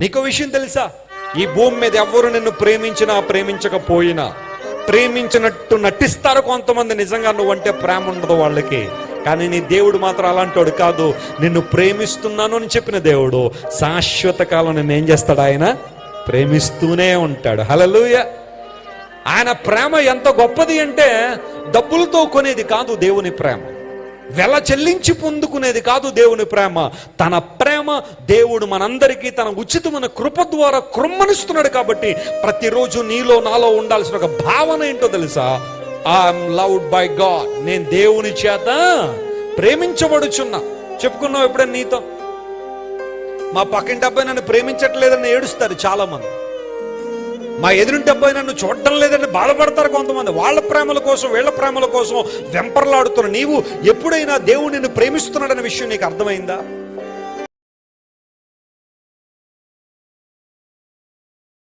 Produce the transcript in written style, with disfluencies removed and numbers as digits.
నీకో విషయం తెలుసా? ఈ భూమి మీద ఎవరు నిన్ను ప్రేమించినా ప్రేమించకపోయినా, ప్రేమించినట్టు నటిస్తారు కొంతమంది. నిజంగా నువ్వంటే ప్రేమ ఉండదు వాళ్ళకి. కానీ నీ దేవుడు మాత్రం అలాంటోడు కాదు. నిన్ను ప్రేమిస్తున్నాను అని చెప్పిన దేవుడు శాశ్వత కాలం నిన్ను ఏం చేస్తాడు? ఆయన ప్రేమిస్తూనే ఉంటాడు. హల్లెలూయా. ఆయన ప్రేమ ఎంత గొప్పది అంటే డబ్బులతో కొనేది కాదు దేవుని ప్రేమ, వెల చెల్లించి పొందుకునేది కాదు దేవుని ప్రేమ. తన ప్రేమ దేవుడు మనందరికీ తన ఉచితమైన కృప ద్వారా కృమ్మనిస్తున్నాడు. కాబట్టి ప్రతిరోజు నీలో నాలో ఉండాల్సిన ఒక భావన ఏంటో తెలుసా? I'm loved by God. నేను దేవుని చేత ప్రేమించబడుచున్నా. చెప్పుకున్నావు ఎప్పుడైనా నీతో? మా పక్కింటి అబ్బాయి నన్ను ప్రేమించట్లేదని ఏడుస్తారు చాలా మంది. మా ఎదురింటి అబ్బాయి నన్ను చూడటం లేదని బాధపడతారు కొంతమంది. వాళ్ళ ప్రేమల కోసం వీళ్ళ ప్రేమల కోసం వెంపర్లాడుతున్న నీవు ఎప్పుడైనా దేవుడు నిన్ను ప్రేమిస్తున్నాడనే విషయం నీకు అర్థమైందా?